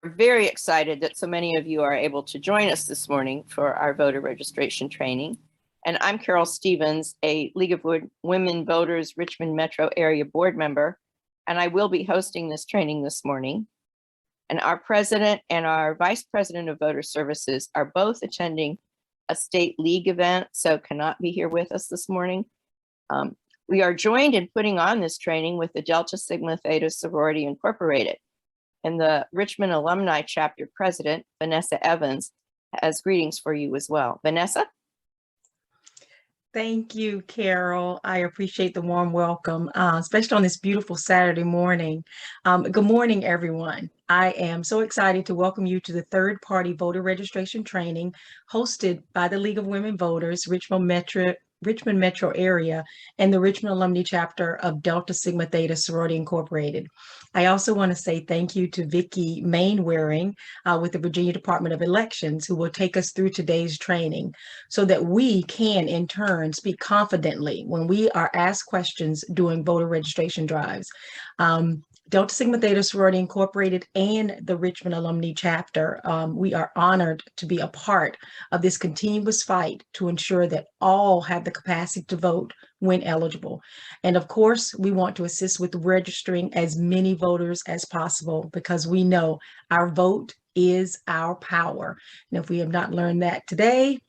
We're very excited that so many of you are able to join us this morning for our voter registration training. And I'm Carol Stevens, a League of Women Voters Richmond Metro Area Board member, and I will be hosting this training this morning. And our president and our vice president of voter services are both attending a state league event, so cannot be here with us this morning. We are joined in putting on this training with the Delta Sigma Theta Sorority Incorporated. And the Richmond Alumni Chapter President, Vanessa Evans, has greetings for you as well. Vanessa? Thank you, Carol. I appreciate the warm welcome, especially on this beautiful Saturday morning. Good morning, everyone. I am so excited to welcome you to the third-party voter registration training hosted by the League of Women Voters, Richmond Metro Area, and the Richmond Alumni Chapter of Delta Sigma Theta Sorority Incorporated. I also want to say thank you to Vicki Mainwaring with the Virginia Department of Elections, who will take us through today's training so that we can, in turn, speak confidently when we are asked questions during voter registration drives. Delta Sigma Theta Sorority Incorporated and the Richmond Alumni Chapter, we are honored to be a part of this continuous fight to ensure that all have the capacity to vote when eligible. And of course, we want to assist with registering as many voters as possible because we know our vote is our power. And if we have not learned that today,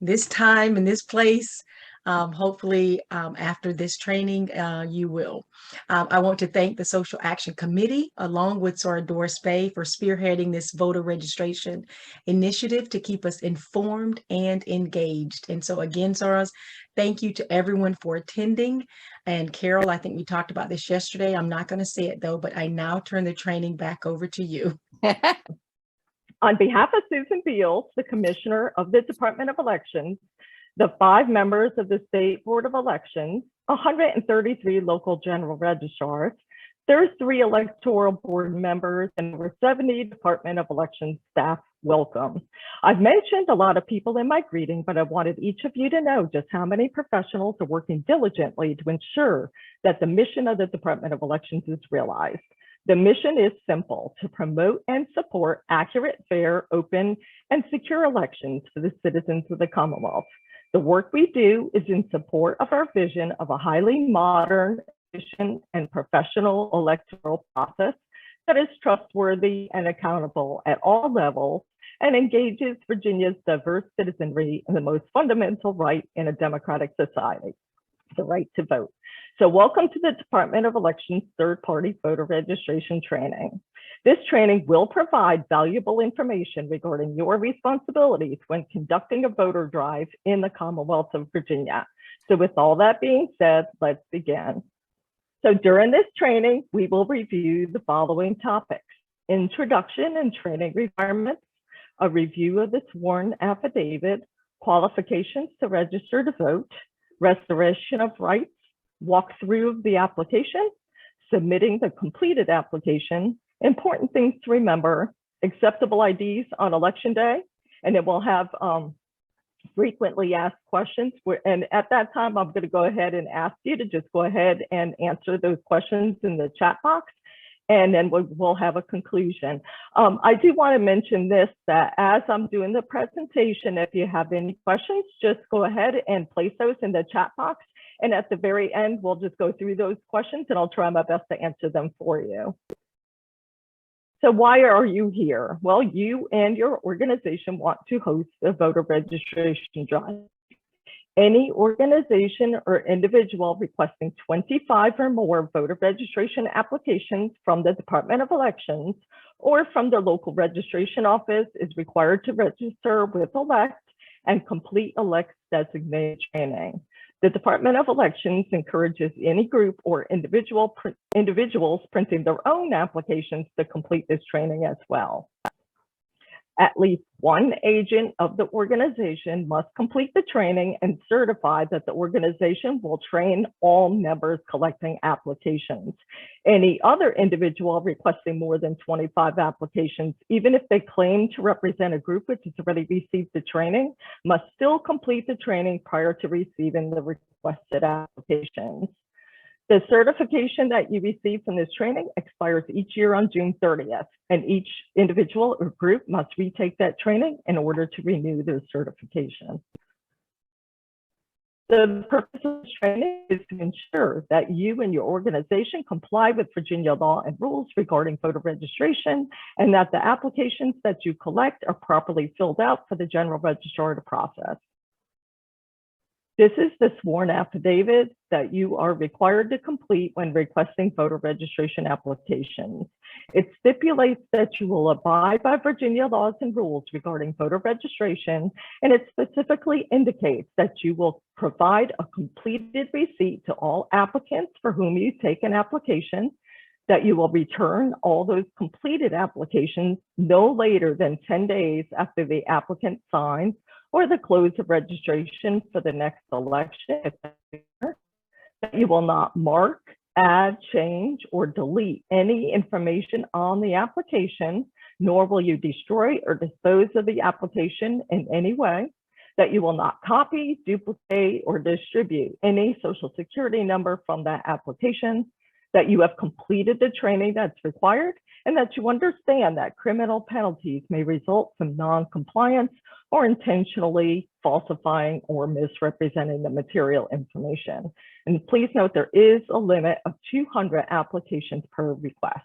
this time in this place, hopefully after this training, you will. I want to thank the Social Action Committee, along with Sora Doris Bay, for spearheading this voter registration initiative to keep us informed and engaged. And so again, Soros, thank you to everyone for attending. And Carol, I think we talked about this yesterday. I'm not going to say it though, but I now turn the training back over to you. On behalf of Susan Beals, the Commissioner of the Department of Elections, the 5 members of the State Board of Elections, 133 local general registrars, there's 3 electoral board members, and over 70 Department of Elections staff, welcome. I've mentioned a lot of people in my greeting, but I wanted each of you to know just how many professionals are working diligently to ensure that the mission of the Department of Elections is realized. The mission is simple: to promote and support accurate, fair, open, and secure elections for the citizens of the Commonwealth. The work we do is in support of our vision of a highly modern, efficient, and professional electoral process that is trustworthy and accountable at all levels and engages Virginia's diverse citizenry in the most fundamental right in a democratic society, the right to vote. So welcome to the Department of Elections third-party voter registration training. This training will provide valuable information regarding your responsibilities when conducting a voter drive in the Commonwealth of Virginia. So with all that being said, let's begin. So during this training, we will review the following topics: introduction and training requirements, a review of the sworn affidavit, qualifications to register to vote, restoration of rights, walkthrough of the application, submitting the completed application, important things to remember, acceptable IDs on election day, and then we'll have frequently asked questions. And at that time, I'm going to go ahead and ask you to just go ahead and answer those questions in the chat box, and then we'll have a conclusion. I do want to mention this, that as I'm doing the presentation, if you have any questions, just go ahead and place those in the chat box. And at the very end, we'll just go through those questions and I'll try my best to answer them for you. So why are you here? Well, you and your organization want to host a voter registration drive. Any organization or individual requesting 25 or more voter registration applications from the Department of Elections or from the local registration office is required to register with ELECT and complete ELECT's designated training. The Department of Elections encourages any group or individuals printing their own applications to complete this training as well. At least one agent of the organization must complete the training and certify that the organization will train all members collecting applications. Any other individual requesting more than 25 applications, even if they claim to represent a group which has already received the training, must still complete the training prior to receiving the requested applications. The certification that you receive from this training expires each year on June 30th, and each individual or group must retake that training in order to renew their certification. The purpose of this training is to ensure that you and your organization comply with Virginia law and rules regarding voter registration, and that the applications that you collect are properly filled out for the general registrar to process. This is the sworn affidavit that you are required to complete when requesting voter registration applications. It stipulates that you will abide by Virginia laws and rules regarding voter registration, and it specifically indicates that you will provide a completed receipt to all applicants for whom you take an application, that you will return all those completed applications no later than 10 days after the applicant signs or the close of registration for the next election, that you will not mark, add, change, or delete any information on the application, nor will you destroy or dispose of the application in any way, that you will not copy, duplicate, or distribute any social security number from that application, that you have completed the training that's required, and that you understand that criminal penalties may result from non-compliance or intentionally falsifying or misrepresenting the material information. And please note there is a limit of 200 applications per request.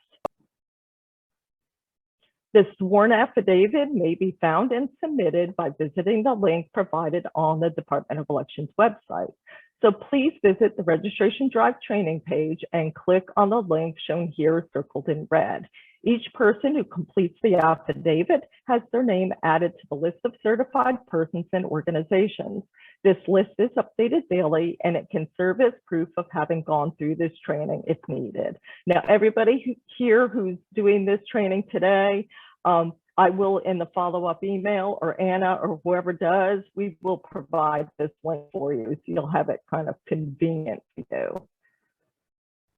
The sworn affidavit may be found and submitted by visiting the link provided on the Department of Elections website. So please visit the Registration Drive training page and click on the link shown here circled in red. Each person who completes the affidavit has their name added to the list of certified persons and organizations. This list is updated daily, and it can serve as proof of having gone through this training if needed. Now, everybody here who's doing this training today, I will, in the follow-up email, or Anna or whoever does, we will provide this link for you, so you'll have it kind of convenient to you.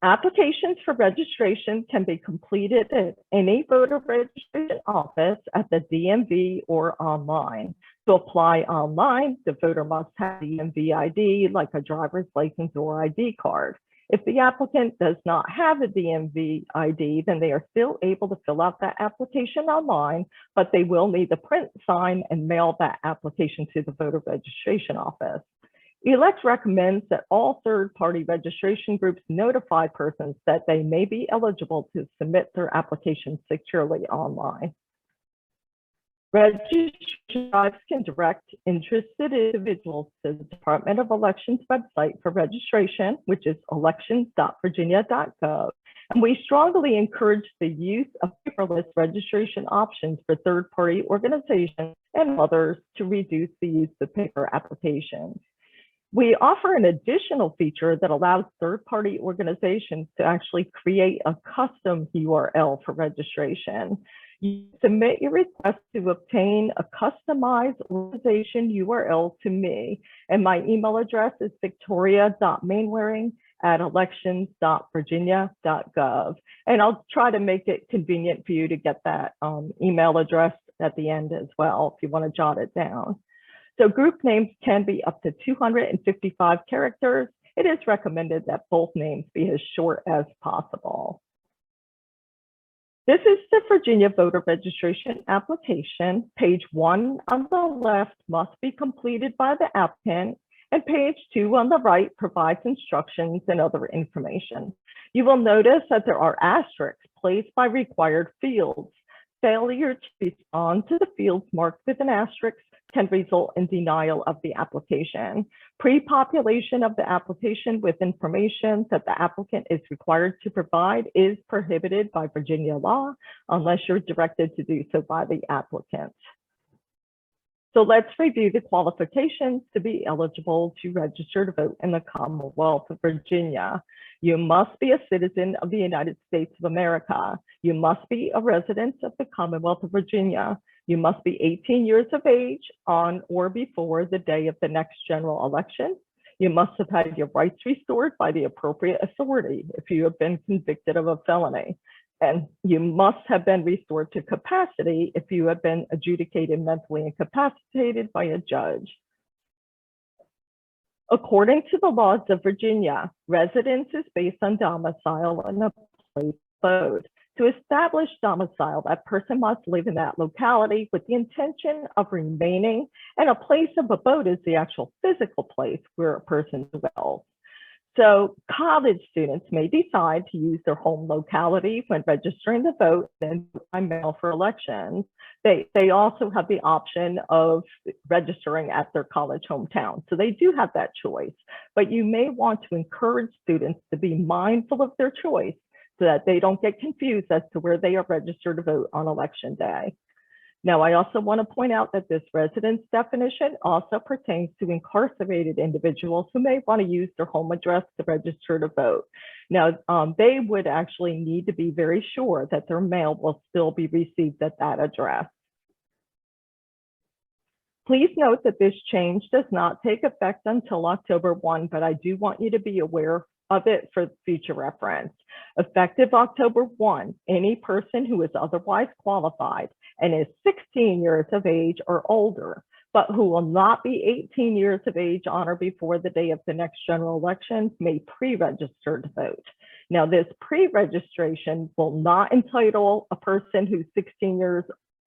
Applications for registration can be completed at any voter registration office at the DMV or online. To apply online, the voter must have DMV ID, like a driver's license or ID card. If the applicant does not have a DMV ID, then they are still able to fill out that application online, but they will need to print, sign, and mail that application to the voter registration office. ELECT recommends that all third-party registration groups notify persons that they may be eligible to submit their applications securely online. Registration drives can direct interested individuals to the Department of Elections website for registration, which is elections.virginia.gov. And we strongly encourage the use of paperless registration options for third-party organizations and others to reduce the use of paper applications. We offer an additional feature that allows third-party organizations to actually create a custom URL for registration. You submit your request to obtain a customized organization URL to me, and my email address is victoria.mainwaring@elections.virginia.gov. And I'll try to make it convenient for you to get that email address at the end as well, if you want to jot it down. So group names can be up to 255 characters. It is recommended that both names be as short as possible. This is the Virginia voter registration application. Page 1 on the left must be completed by the applicant, and page 2 on the right provides instructions and other information. You will notice that there are asterisks placed by required fields. Failure to respond to the fields marked with an asterisk can result in denial of the application. Pre-population of the application with information that the applicant is required to provide is prohibited by Virginia law unless you're directed to do so by the applicant. So let's review the qualifications to be eligible to register to vote in the Commonwealth of Virginia. You must be a citizen of the United States of America. You must be a resident of the Commonwealth of Virginia. You must be 18 years of age on or before the day of the next general election. You must have had your rights restored by the appropriate authority if you have been convicted of a felony. And you must have been restored to capacity if you have been adjudicated mentally incapacitated by a judge. According to the laws of Virginia, residence is based on domicile and a place of abode. To establish domicile, that person must live in that locality with the intention of remaining, and a place of abode is the actual physical place where a person dwells. So college students may decide to use their home locality when registering to vote and by mail for elections. They also have the option of registering at their college hometown. So they do have that choice, but you may want to encourage students to be mindful of their choice so that they don't get confused as to where they are registered to vote on election day. Now, I also want to point out that this residence definition also pertains to incarcerated individuals who may want to use their home address to register to vote. Now, they would actually need to be very sure that their mail will still be received at that address. Please note that this change does not take effect until October 1, but I do want you to be aware of it for future reference. Effective October 1, any person who is otherwise qualified and is 16 years of age or older, but who will not be 18 years of age on or before the day of the next general election may pre-register to vote. Now, this pre-registration will not entitle a person who's 16 years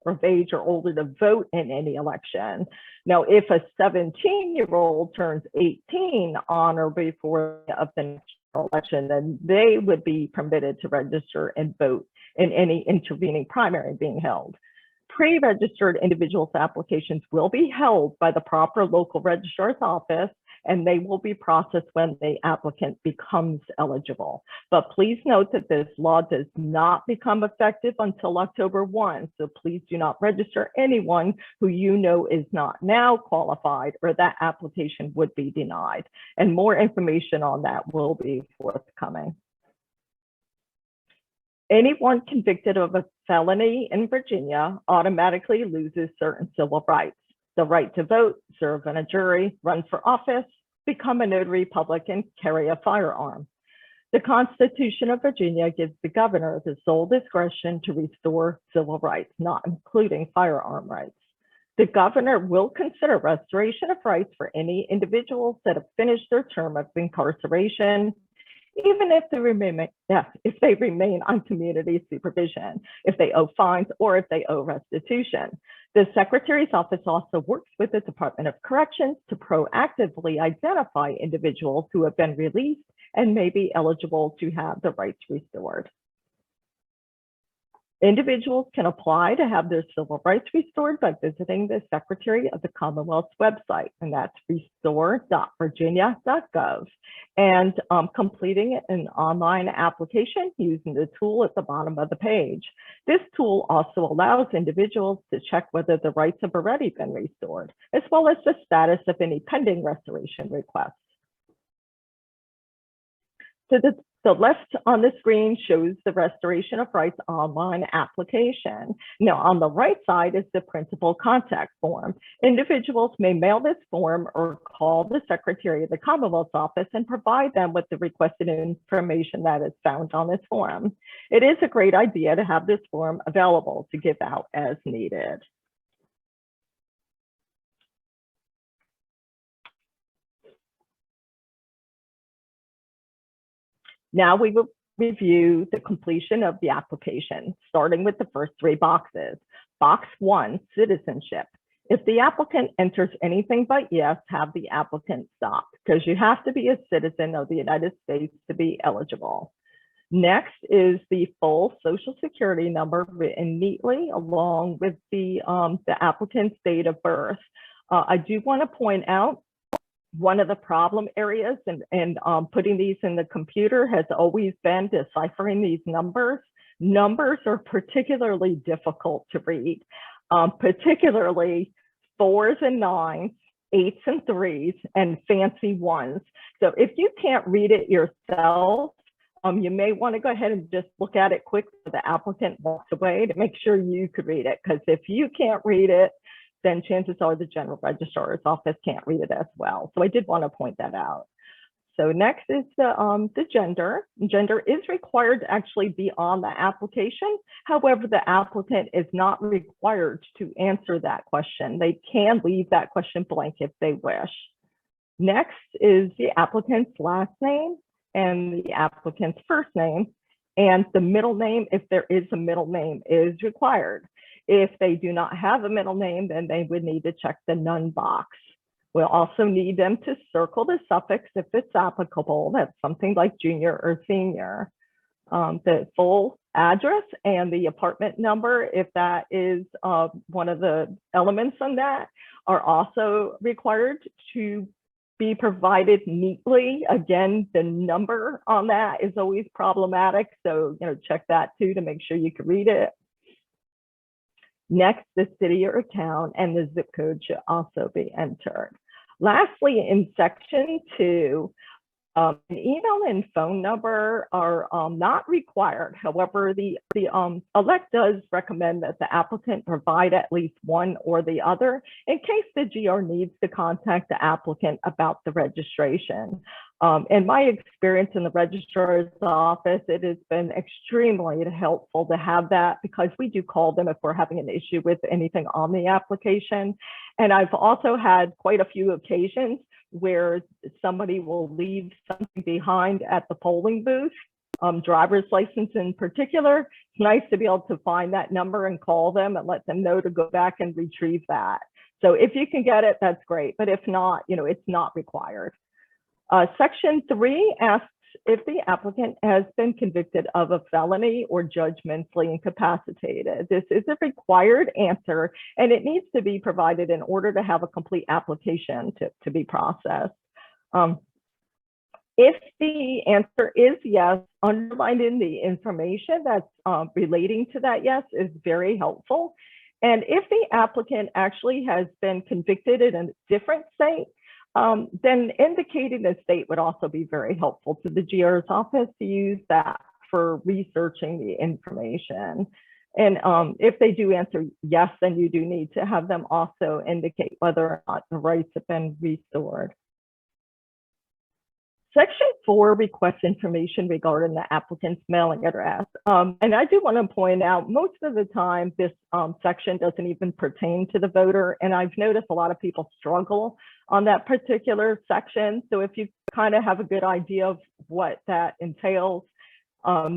of age or older to vote in any election. Now, if a 17-year-old turns 18 on or before of the next election, then they would be permitted to register and vote in any intervening primary being held. Pre-registered individuals' applications will be held by the proper local registrar's office, and they will be processed when the applicant becomes eligible. But please note that this law does not become effective until October 1. So please do not register anyone who you know is not now qualified or that application would be denied. And more information on that will be forthcoming. Anyone convicted of a felony in Virginia automatically loses certain civil rights. The right to vote, serve on a jury, run for office, become a notary public, and carry a firearm. The Constitution of Virginia gives the governor the sole discretion to restore civil rights, not including firearm rights. The governor will consider restoration of rights for any individuals that have finished their term of incarceration, even if they remain on community supervision, if they owe fines, or if they owe restitution. The Secretary's office also works with the Department of Corrections to proactively identify individuals who have been released and may be eligible to have the rights restored. Individuals can apply to have their civil rights restored by visiting the Secretary of the Commonwealth's website, and that's restore.virginia.gov, and completing an online application using the tool at the bottom of the page. This tool also allows individuals to check whether the rights have already been restored, as well as the status of any pending restoration requests. So the left on the screen shows the Restoration of Rights online application. Now, on the right side is the principal contact form. Individuals may mail this form or call the Secretary of the Commonwealth's office and provide them with the requested information that is found on this form. It is a great idea to have this form available to give out as needed. Now we will review the completion of the application, starting with the first three boxes. Box 1, citizenship. If the applicant enters anything but yes, have the applicant stop, because you have to be a citizen of the United States to be eligible. Next is the full Social Security number written neatly along with the applicant's date of birth. I do want to point out one of the problem areas and putting these in the computer has always been deciphering these numbers. Numbers are particularly difficult to read, particularly 4s and 9s, 8s and 3s, and fancy 1s. So if you can't read it yourself, you may want to go ahead and just look at it quickly when the applicant walks away to make sure you could read it, because if you can't read it, then chances are the general registrar's office can't read it as well. So I did want to point that out. So next is the gender. Gender is required to actually be on the application. However, the applicant is not required to answer that question. They can leave that question blank if they wish. Next is the applicant's last name and the applicant's first name, and the middle name, if there is a middle name, is required. If they do not have a middle name, then they would need to check the none box. We'll also need them to circle the suffix if it's applicable. That's something like junior or senior. The full address and the apartment number, if that is one of the elements on that, are also required to be provided neatly. Again, the number on that is always problematic, so check that too to make sure you can read it. Next, the city or town and the zip code should also be entered. Lastly, in section 2, an email and phone number are not required. However, the elect does recommend that the applicant provide at least one or the other in case the GR needs to contact the applicant about the registration. In my experience in the registrar's office, it has been extremely helpful to have that, because we do call them if we're having an issue with anything on the application. And I've also had quite a few occasions where somebody will leave something behind at the polling booth, driver's license in particular. It's nice to be able to find that number and call them and let them know to go back and retrieve that. So if you can get it, that's great. But if not, it's not required. Section 3 asks if the applicant has been convicted of a felony or judgmentally incapacitated. This is a required answer, and it needs to be provided in order to have a complete application to be processed. If the answer is yes, underlined in the information that's relating to that yes is very helpful. And if the applicant actually has been convicted in a different state, then indicating the state would also be very helpful to the GR's office to use that for researching the information. And if they do answer yes, then you do need to have them also indicate whether or not the rights have been restored. Section 4 requests information regarding the applicant's mailing address. And I do want to point out, most of the time, this section doesn't even pertain to the voter. And I've noticed a lot of people struggle on that particular section. So if you kind of have a good idea of what that entails,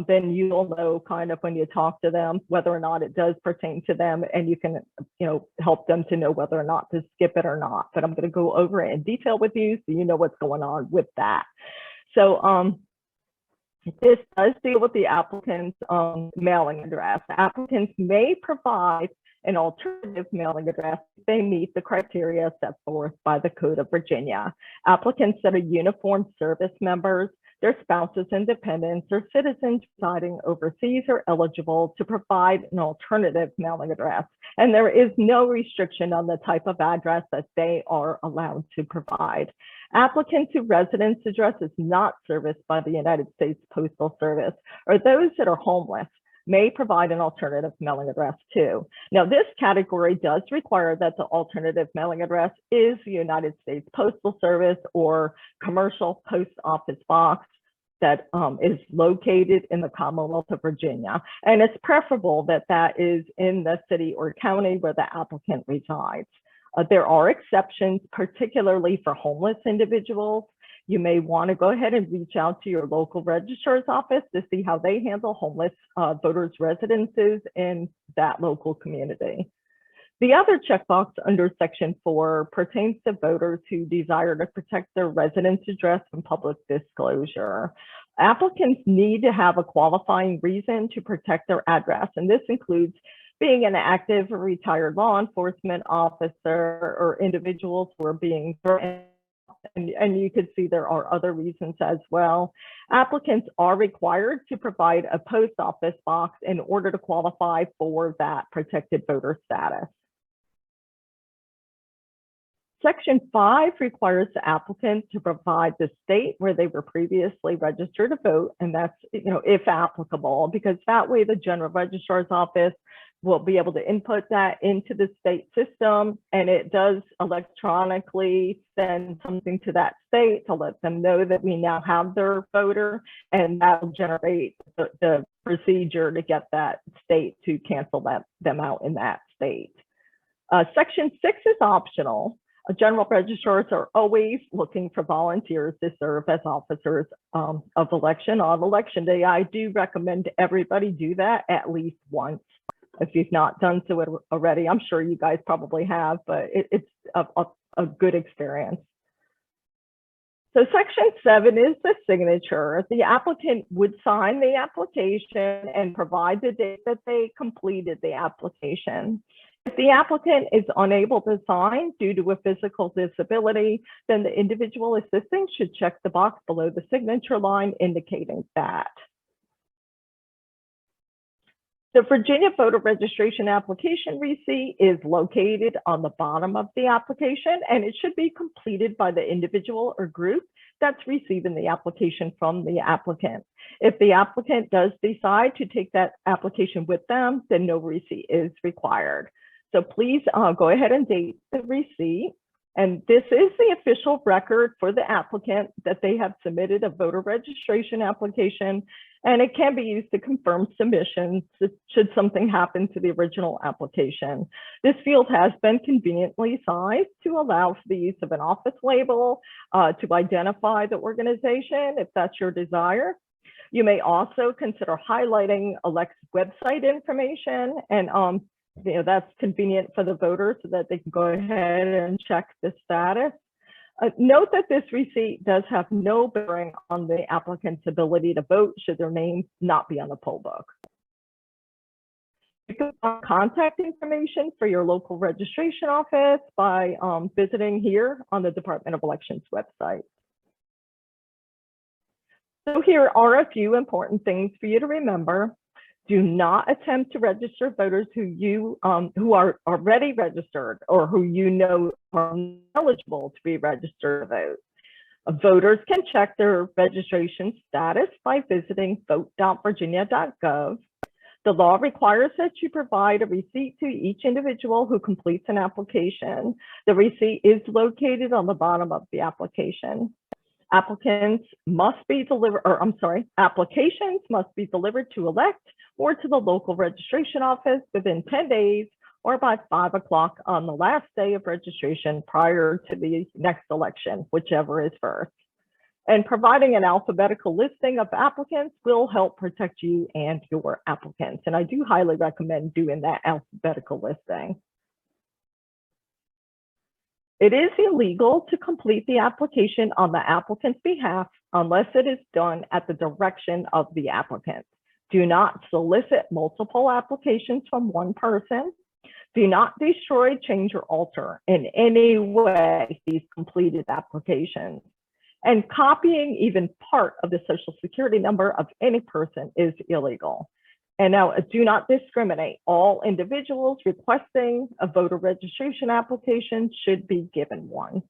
then you'll know kind of when you talk to them whether or not it does pertain to them, and you can help them to know whether or not to skip it or not. But I'm going to go over it in detail with you so you know what's going on with that. So this does deal with the applicant's mailing address. Applicants may provide an alternative mailing address if they meet the criteria set forth by the Code of Virginia. Applicants that are uniformed service members, their spouses and dependents, or citizens residing overseas are eligible to provide an alternative mailing address. And there is no restriction on the type of address that they are allowed to provide. Applicants whose residence address is not serviced by the United States Postal Service, or those that are homeless, may provide an alternative mailing address too. Now, this category does require that the alternative mailing address is the United States Postal Service or commercial post office box that is located in the Commonwealth of Virginia. And it's preferable that that is in the city or county where the applicant resides. There are exceptions, particularly for homeless individuals. You may want to go ahead and reach out to your local registrar's office to see how they handle homeless voters' residences in that local community. The other checkbox under Section 4 pertains to voters who desire to protect their residence address from public disclosure. Applicants need to have a qualifying reason to protect their address, and this includes being an active or retired law enforcement officer or individuals who are being threatened. And you can see there are other reasons as well. Applicants are required to provide a post office box in order to qualify for that protected voter status. Section 5 requires the applicant to provide the state where they were previously registered to vote, and that's, if applicable, because that way the general registrar's office will be able to input that into the state system, and it does electronically send something to that state to let them know that we now have their voter, and that will generate the procedure to get that state to cancel them out in that state. Section 6 is optional. General registrars are always looking for volunteers to serve as officers of election on election day. I do recommend everybody do that at least once. If you've not done so already, I'm sure you guys probably have, but it's a good experience. So section 7 is the signature. The applicant would sign the application and provide the date that they completed the application. If the applicant is unable to sign due to a physical disability, then the individual assisting should check the box below the signature line indicating that. The Virginia voter registration application receipt is located on the bottom of the application, and it should be completed by the individual or group that's receiving the application from the applicant. If the applicant does decide to take that application with them, then no receipt is required. So please go ahead and date the receipt. And this is the official record for the applicant that they have submitted a voter registration application, and it can be used to confirm submission should something happen to the original application. This field has been conveniently sized to allow for the use of an office label to identify the organization if that's your desire. You may also consider highlighting elect's website information, and that's convenient for the voter so that they can go ahead and check the status. Note that this receipt does have no bearing on the applicant's ability to vote should their name not be on the poll book. You can find contact information for your local registration office by visiting here on the Department of Elections website. So here are a few important things for you to remember. Do not attempt to register voters who are already registered or who you know are eligible to be registered to vote. Voters can check their registration status by visiting vote.virginia.gov. The law requires that you provide a receipt to each individual who completes an application. The receipt is located on the bottom of the application. Applications must be delivered to elect or to the local registration office within 10 days or by 5 o'clock on the last day of registration prior to the next election, whichever is first. And providing an alphabetical listing of applicants will help protect you and your applicants. And I do highly recommend doing that alphabetical listing. It is illegal to complete the application on the applicant's behalf unless it is done at the direction of the applicant. Do not solicit multiple applications from one person. Do not destroy, change, or alter in any way these completed applications. And copying even part of the Social Security number of any person is illegal. And now, do not discriminate. All individuals requesting a voter registration application should be given one.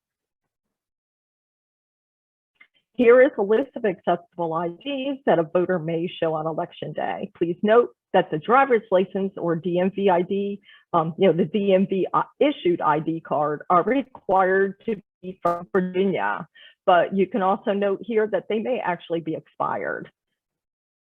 Here is a list of acceptable IDs that a voter may show on election day. Please note that the driver's license or DMV ID, the DMV issued ID card are required to be from Virginia, but you can also note here that they may actually be expired.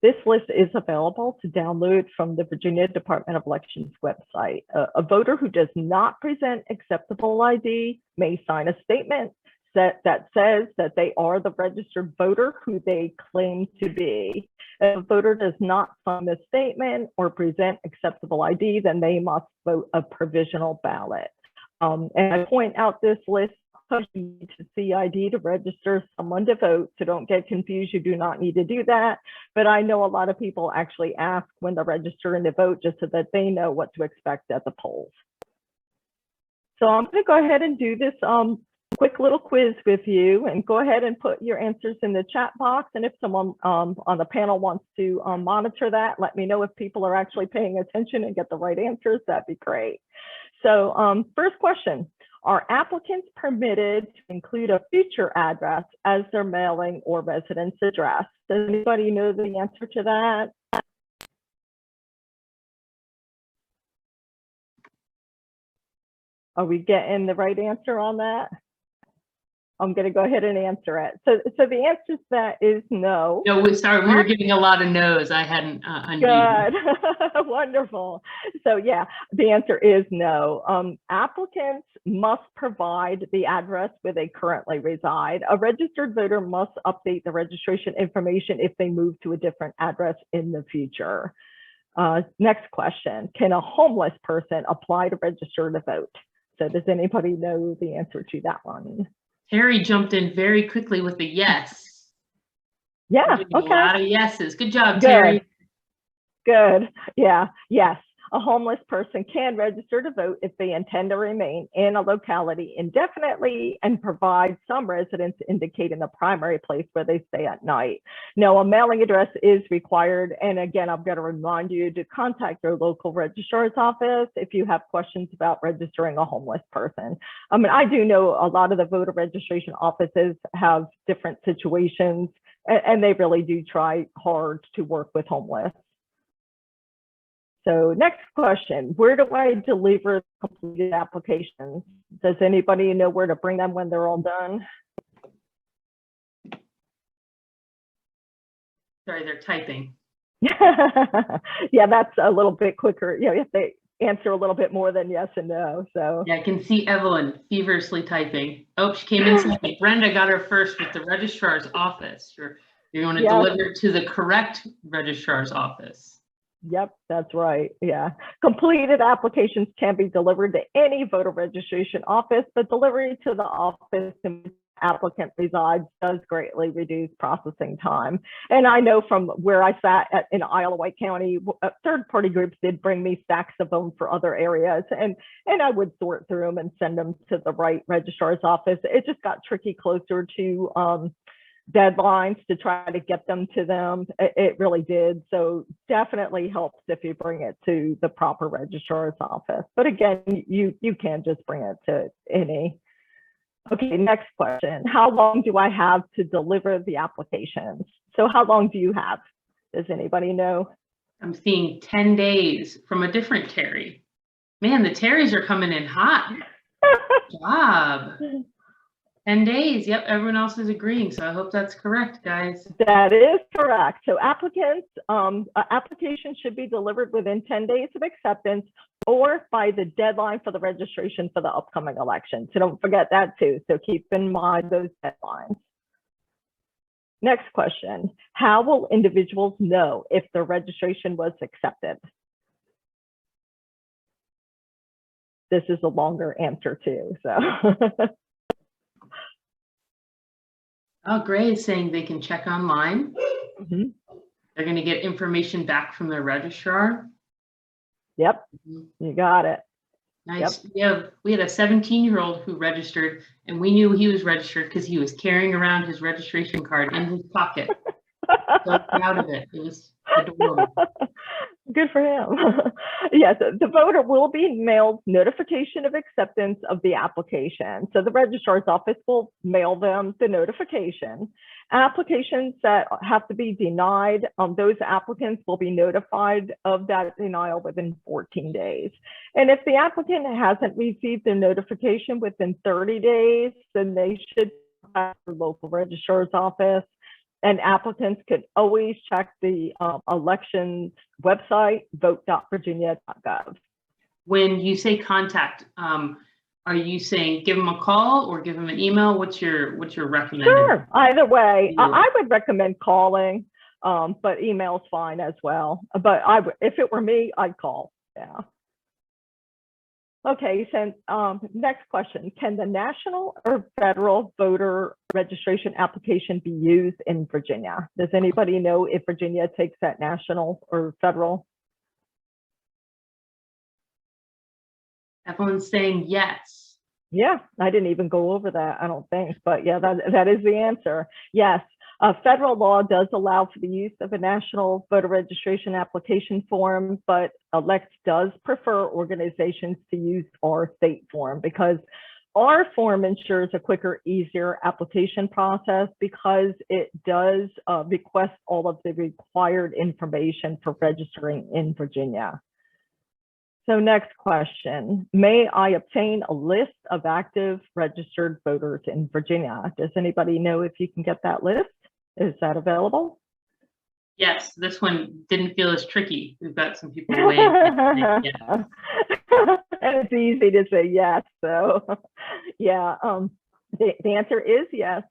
This list is available to download from the Virginia Department of Elections website. A voter who does not present acceptable ID may sign a statement that says that they are the registered voter who they claim to be. If a voter does not sign this statement or present acceptable ID, then they must vote a provisional ballot. And I point out this list because you need to see ID to register someone to vote, so don't get confused. You do not need to do that. But I know a lot of people actually ask when they're registering to vote just so that they know what to expect at the polls. So I'm going to go ahead and do this quick little quiz with you, and go ahead and put your answers in the chat box. And if someone on the panel wants to monitor that, let me know if people are actually paying attention and get the right answers. That'd be great. So first question. Are applicants permitted to include a future address as their mailing or residence address? Does anybody know the answer to that? Are we getting the right answer on that? I'm going to go ahead and answer it. So the answer to that is no. No, sorry, we were getting a lot of no's. I hadn't unmuted. Good. Wonderful. So yeah, the answer is no. Applicants must provide the address where they currently reside. A registered voter must update the registration information if they move to a different address in the future. Next question, can a homeless person apply to register to vote? So does anybody know the answer to that one? Terry jumped in very quickly with a yes. Yeah, A okay. lot of yeses. Good job, Good. Terry. Good. Yeah. Yes. A homeless person can register to vote if they intend to remain in a locality indefinitely and provide some residence indicating the primary place where they stay at night. Now, a mailing address is required. And again, I'm going to remind you to contact your local registrar's office if you have questions about registering a homeless person. I mean, I do know a lot of the voter registration offices have different situations, and they really do try hard to work with homeless. So next question, where do I deliver completed applications? Does anybody know where to bring them when they're all done? Sorry, they're typing. Yeah, that's a little bit quicker. You know, if they answer a little bit more than yes and no, so. Yeah, I can see Evelyn feverishly typing. Oh, she came in second. Brenda got her first with the registrar's office. You're going to deliver it to the correct registrar's office. Yep, that's right. Yeah. Completed applications can be delivered to any voter registration office, but delivery to the office in which the applicant resides does greatly reduce processing time. And I know from where I sat in Isle of Wight County, third-party groups did bring me stacks of them for other areas, and I would sort through them and send them to the right registrar's office. It just got tricky closer to deadlines to try to get them to them. It really did. So definitely helps if you bring it to the proper registrar's office. But again, you can just bring it to any. Okay, next question. How long do I have to deliver the applications? So how long do you have? Does anybody know? I'm seeing 10 days from a different Terry. Man, the Terrys are coming in hot. Good job. 10 days. Yep, everyone else is agreeing. So I hope that's correct, guys. That is correct. So applicants, applications should be delivered within 10 days of acceptance or by the deadline for the registration for the upcoming election. So don't forget that too. So keep in mind those deadlines. Next question. How will individuals know if their registration was accepted? This is a longer answer too, so. Oh, Gray is saying they can check online. Mm-hmm. They're going to get information back from their registrar. Yep, you got it. Nice. Yep. We had a 17-year-old who registered, and we knew he was registered because he was carrying around his registration card in his pocket. So proud of it. It was adorable. Good for him. Yes, the voter will be mailed notification of acceptance of the application. So the registrar's office will mail them the notification. Applications that have to be denied, those applicants will be notified of that denial within 14 days. And if the applicant hasn't received their notification within 30 days, then they should contact their local registrar's office. And applicants could always check the elections website, vote.virginia.gov. When you say contact, are you saying give them a call or give them an email? What's your recommendation? Sure, either way. I would recommend calling, but email's fine as well. But if it were me, I'd call. Yeah. Okay, so next question. Can the national or federal voter registration application be used in Virginia? Does anybody know if Virginia takes that national or federal? Evelyn's saying yes. Yeah, I didn't even go over that, I don't think, but yeah, that is the answer. Yes, federal law does allow for the use of a national voter registration application form, but ELECT does prefer organizations to use our state form because our form ensures a quicker, easier application process because it does request all of the required information for registering in Virginia. So next question, may I obtain a list of active registered voters in Virginia? Does anybody know if you can get that list? Is that available? Yes, this one didn't feel as tricky. We've got some people waiting. And it's easy to say yes. So yeah, the answer is yes.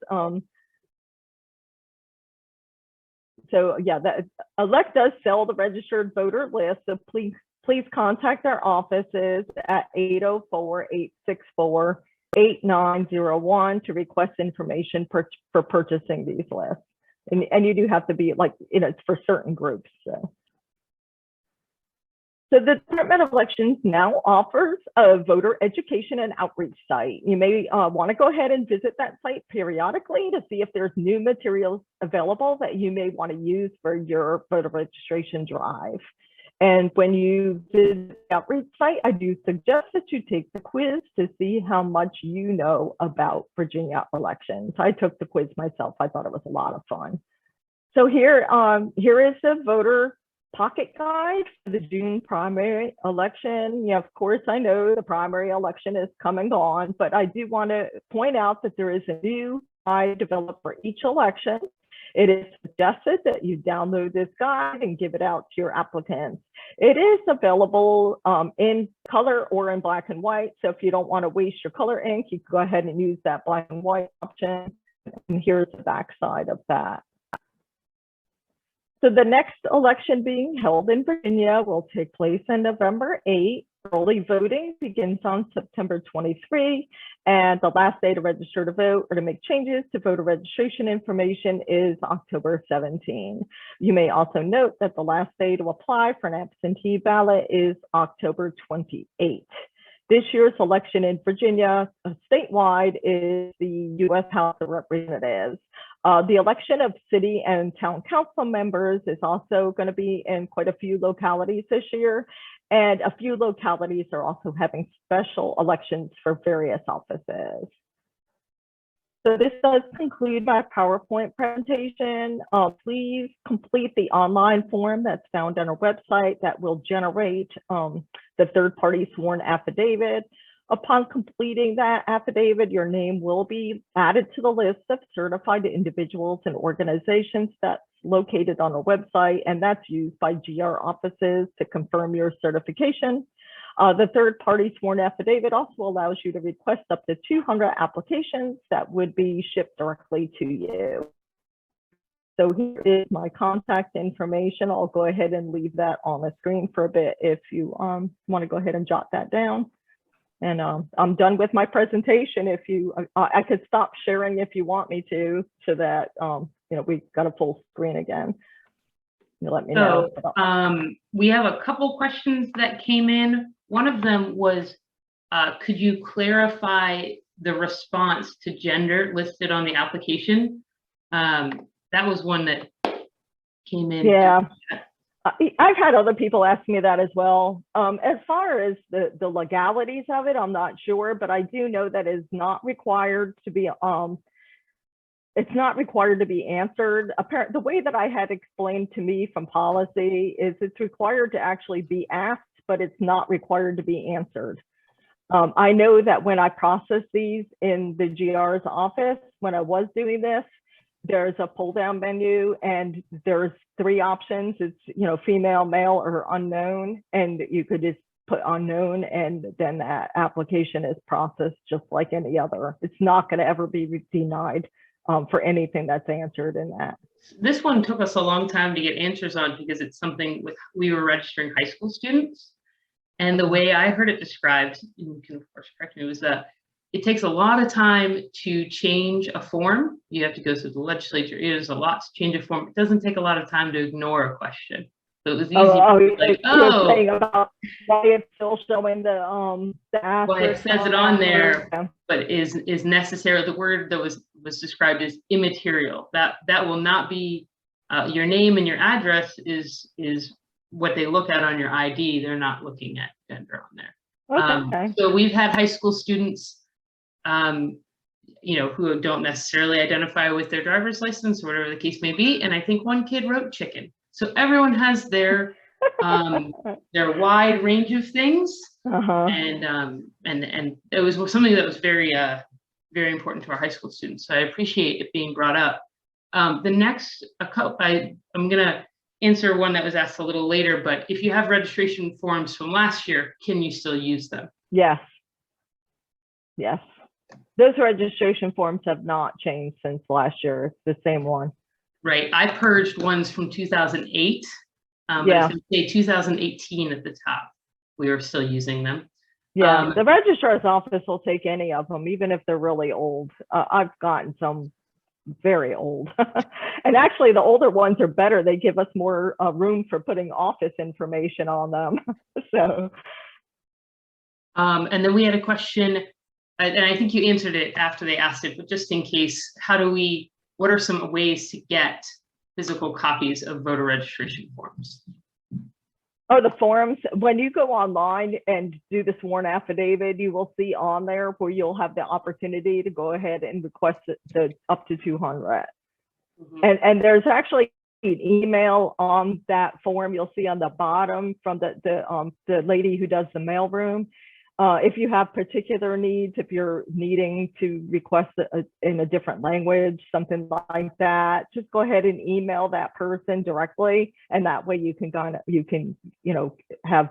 So yeah, that elect does sell the registered voter list. So please contact our offices at 804-864-8901 to request information for purchasing these lists. And you do have to be like, it's for certain groups. So the Department of Elections now offers a voter education and outreach site. You may want to go ahead and visit that site periodically to see if there's new materials available that you may want to use for your voter registration drive. And when you visit the outreach site, I do suggest that you take the quiz to see how much you know about Virginia elections. I took the quiz myself. I thought it was a lot of fun. So here is the voter pocket guide for the June primary election. Yeah, of course, I know the primary election is come and gone, but I do want to point out that there is a new guide developed for each election. It is suggested that you download this guide and give it out to your applicants. It is available in color or in black and white. So if you don't want to waste your color ink, you can go ahead and use that black and white option. And here's the back side of that. So the next election being held in Virginia will take place on November 8. Early voting begins on September 23, and the last day to register to vote or to make changes to voter registration information is October 17. You may also note that the last day to apply for an absentee ballot is October 28. This year's election in Virginia statewide is the U.S. House of Representatives. The election of city and town council members is also going to be in quite a few localities this year. And a few localities are also having special elections for various offices. So this does conclude my PowerPoint presentation. Please complete the online form that's found on our website that will generate the third-party sworn affidavit. Upon completing that affidavit, your name will be added to the list of certified individuals and organizations that's located on our website, and that's used by GR offices to confirm your certification. The third-party sworn affidavit also allows you to request up to 200 applications that would be shipped directly to you. So here is my contact information. I'll go ahead and leave that on the screen for a bit if you want to go ahead and jot that down. And I'm done with my presentation. If you, I could stop sharing if you want me to, so that we got a full screen again. You let me know. We have a couple questions that came in. One of them was, could you clarify the response to gender listed on the application? That was one that came in. Yeah. I've had other people ask me that as well. As far as the legalities of it, I'm not sure, but I do know that it's not required to be answered. Apparently, the way that I had explained to me from policy is it's required to actually be asked, but it's not required to be answered. I know that when I process these in the GR's office, when I was doing this, there's a pull down menu and there's 3 options. It's, female, male, or unknown. And you could just put unknown and then that application is processed just like any other. It's not going to ever be denied for anything that's answered in that. This one took us a long time to get answers on because it's something we were registering high school students. And the way I heard it described, and you can of course correct me, was that it takes a lot of time to change a form. You have to go through the legislature. It is a lot to change a form. It doesn't take a lot of time to ignore a question. So it was easy. Saying about why it's still showing the asterisk. Well, it says it on there, but is necessary. The word that was described as immaterial. That will not be your name and your address is what they look at on your ID. They're not looking at gender on there. Okay. So we've had high school students who don't necessarily identify with their driver's license or whatever the case may be. And I think one kid wrote chicken. So everyone has their They're a wide range of things, Uh-huh. and it was something that was very very important to our high school students. So I appreciate it being brought up. The next, I'm gonna answer one that was asked a little later, but if you have registration forms from last year, can you still use them? Yes. Yes. Those registration forms have not changed since last year. It's the same one. Right. I purged ones from 2008. But Yeah. if you say 2018 at the top, we are still using them. Yeah. The registrar's office will take any of them, even if they're really old. I've gotten some very old. And actually, the older ones are better. They give us more room for putting office information on them. So. And then we had a question, and I think you answered it after they asked it, but just in case, what are some ways to get physical copies of voter registration forms? Oh, the forms. When you go online and do the sworn affidavit, you will see on there where you'll have the opportunity to go ahead and request up to 200. Mm-hmm. And there's actually an email on that form. You'll see on the bottom from the lady who does the mailroom. If you have particular needs, if you're needing to request in a different language, something like that, just go ahead and email that person directly, and that way you can have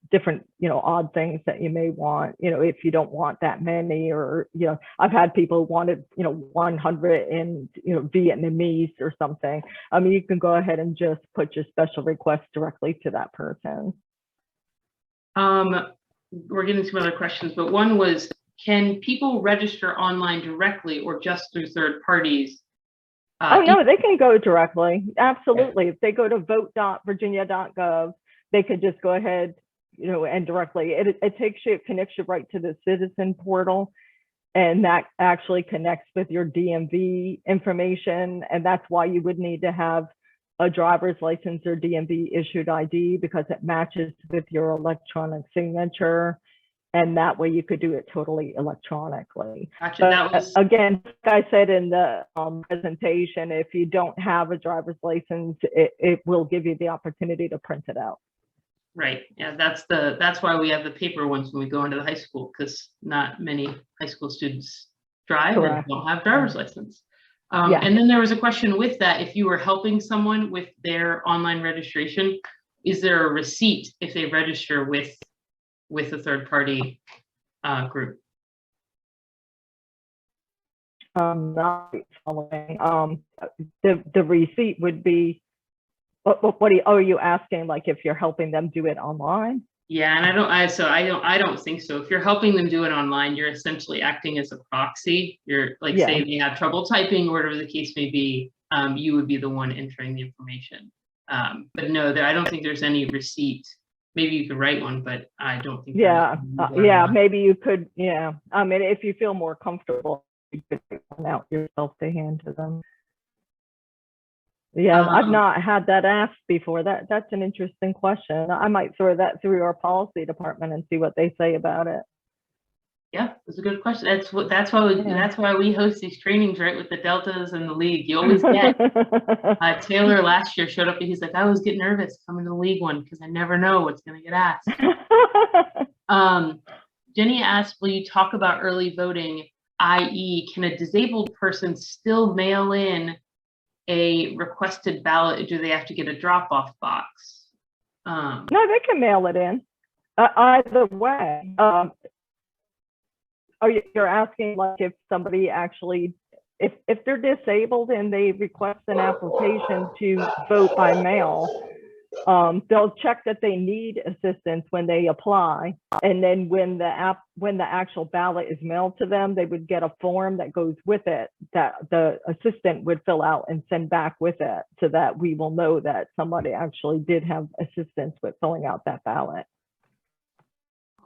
different odd things that you may want. If you don't want that many, or I've had people wanted 100 in Vietnamese or something. I mean, you can go ahead and just put your special request directly to that person. We're getting some other questions, but one was, can people register online directly or just through third parties? Oh, no, they can go directly. Absolutely. Yeah. If they go to vote.virginia.gov, they could just go ahead, and directly. It connects you right to the citizen portal, and that actually connects with your DMV information. And that's why you would need to have a driver's license or DMV issued ID, because it matches with your electronic signature, and that way you could do it totally electronically. Gotcha. But again, like I said in the presentation, if you don't have a driver's license, it will give you the opportunity to print it out. Right. Yeah, that's why we have the paper ones when we go into the high school, because not many high school students drive. Correct. And don't have driver's license. Yeah. And then there was a question with that. If you were helping someone with their online registration, is there a receipt if they register with a third party group? Not following. The receipt would be, what are you asking? Like if you're helping them do it online? Yeah, and I don't think so. If you're helping them do it online, you're essentially acting as a proxy. You're like, say they have trouble typing or whatever the case may be, you would be the one entering the information. But no, I don't think there's any receipt. Maybe you could write one, but I don't think. Maybe you could. Yeah, I mean, if you feel more comfortable, you could write one out yourself to hand to them. Yeah, I've not had that asked before. That's an interesting question. I might throw that through our policy department and see what they say about it. Yeah, that's a good question. That's why we host these trainings, right, with the Deltas and the League. You always get Taylor last year showed up and he's like, I always get nervous coming to the League one because I never know what's going to get asked. Jenny asked, will you talk about early voting, i.e., can a disabled person still mail in a requested ballot? Do they have to get a drop-off box? No, they can mail it in. Either way. You're asking like if somebody actually, if they're disabled and they request an application to vote by mail, they'll check that they need assistance when they apply, and then when the actual ballot is mailed to them, they would get a form that goes with it that the assistant would fill out and send back with it, so that we will know that somebody actually did have assistance with filling out that ballot.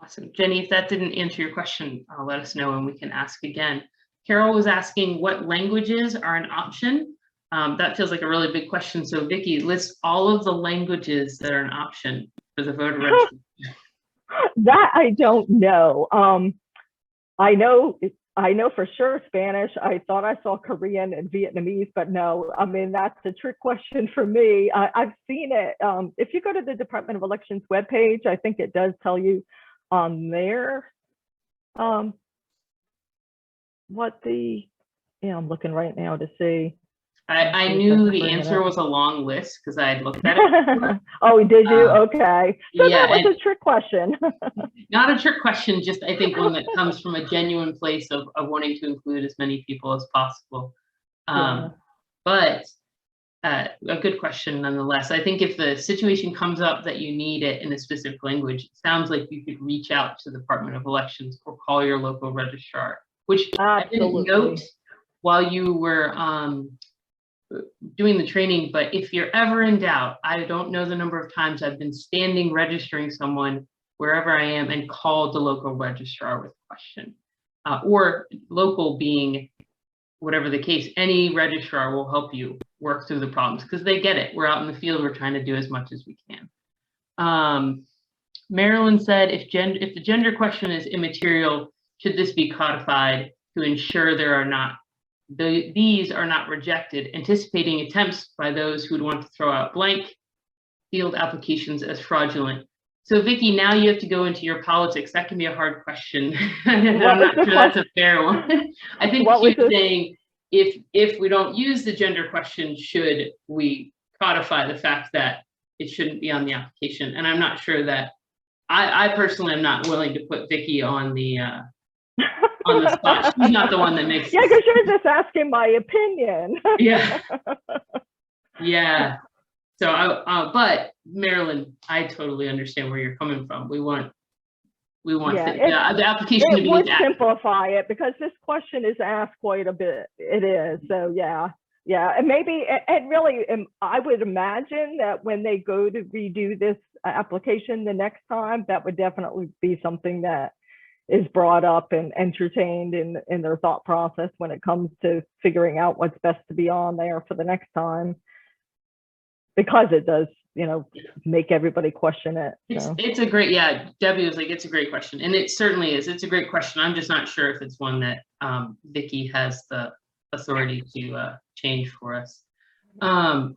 Awesome. Jenny, if that didn't answer your question, let us know and we can ask again. Carol was asking what languages are an option. That feels like a really big question. So Vicki, list all of the languages that are an option for the voter registration. That I don't know. I know I know for sure Spanish. I thought I saw Korean and Vietnamese, but no, I mean, that's a trick question for me. I've seen it. If you go to the Department of Elections webpage, I think it does tell you on there what the, yeah, I'm looking right now to see. I knew the answer was a long list because I had looked at it. Oh, did you? Okay. So yeah, that was a trick question. Not a trick question, just I think one that comes from a genuine place of wanting to include as many people as possible. But a good question nonetheless. I think if the situation comes up that you need it in a specific language, it sounds like you could reach out to the Department of Elections or call your local registrar, which I didn't note while you were doing the training, but if you're ever in doubt, I don't know the number of times I've been standing registering someone wherever I am and called the local registrar with a question, or local being whatever the case, any registrar will help you work through the problems because they get it. We're out in the field, we're trying to do as much as we can. Marilyn said, if the gender question is immaterial, should this be codified to ensure there are not these are not rejected, anticipating attempts by those who would want to throw out blank field applications as fraudulent. So Vicki, now you have to go into your politics. That can be a hard question. I'm not sure that's a fair one. I think she was saying, if we don't use the gender question, should we codify the fact that it shouldn't be on the application? And I'm not sure that, I personally am not willing to put Vicki on the spot. She's not the one that makes. Yeah, because you're just asking my opinion. Yeah. Yeah. So, but Marilyn, I totally understand where you're coming from. We want the application to be would simplify it because this question is asked quite a bit. It is. So yeah, and maybe and really, I would imagine that when they go to redo this application the next time, that would definitely be something that is brought up and entertained in their thought process when it comes to figuring out what's best to be on there for the next time, because it does, make everybody question it. So. It's a great, yeah, Debbie was like, it's a great question. And it certainly is. It's a great question. I'm just not sure if it's one that Vicki has the authority to change for us. Back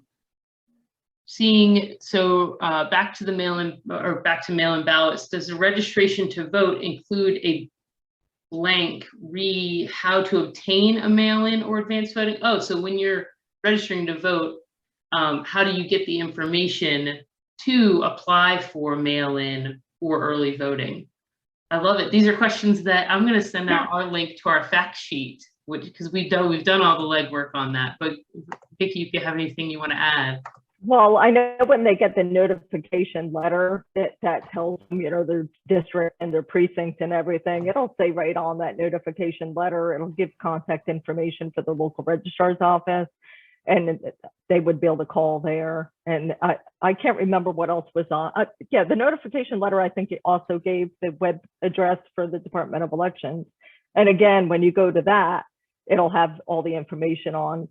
to the mail-in ballots, does the registration to vote include a blank how to obtain a mail-in or advance voting? Oh, so when you're registering to vote, how do you get the information to apply for mail-in or early voting? I love it. These are questions that I'm going to send out our link to our fact sheet, because we've done all the legwork on that. But Vicki, if you have anything you want to add. Well, I know when they get the notification letter that tells them, their district and their precinct and everything, it'll say right on that notification letter, it'll give contact information for the local registrar's office, and they would be able to call there. And I can't remember what else was on. Yeah, the notification letter, I think it also gave the web address for the Department of Elections. And again, when you go to that, it'll have all the information on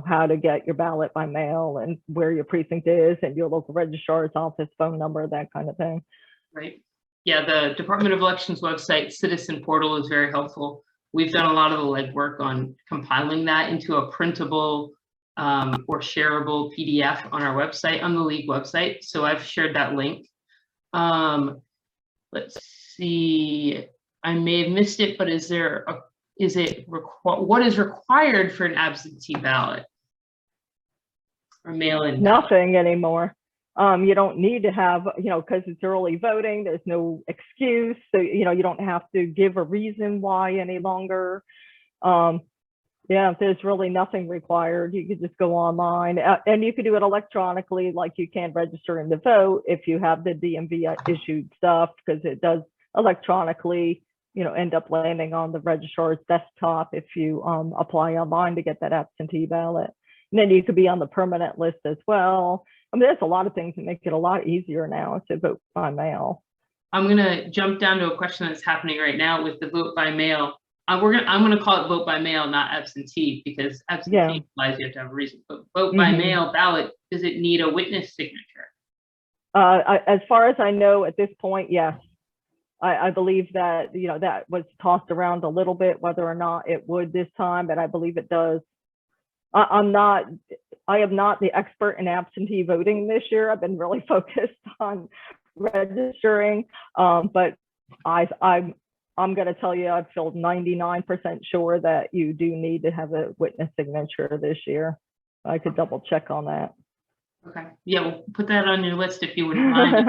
how to get your ballot by mail and where your precinct is and your local registrar's office phone number, that kind of thing. Right. Yeah, the Department of Elections website, Citizen Portal, is very helpful. We've done a lot of the legwork on compiling that into a printable or shareable PDF on our website, on the League website. So I've shared that link. Let's see, I may have missed it, but what is required for an absentee ballot or mail-in? Nothing anymore. You don't need to have, because it's early voting, there's no excuse. So, you don't have to give a reason why any longer. Yeah, there's really nothing required. You could just go online and you could do it electronically, like you can register in the vote if you have the DMV issued stuff, because it does electronically end up landing on the registrar's desktop if you apply online to get that absentee ballot. And then you could be on the permanent list as well. I mean, there's a lot of things that make it a lot easier now to vote by mail. I'm going to jump down to a question that's happening right now with the vote by mail. I'm going to call it vote by mail, not absentee, because absentee implies you have to have a reason. But vote by mail ballot, does it need a witness signature? As far as I know at this point, yes. I believe that, that was tossed around a little bit, whether or not it would this time, but I believe it does. I am not the expert in absentee voting this year. I've been really focused on registering, but I'm going to tell you, I feel 99% sure that you do need to have a witness signature this year. I could double check on that. Okay. Yeah, we'll put that on your list if you wouldn't mind.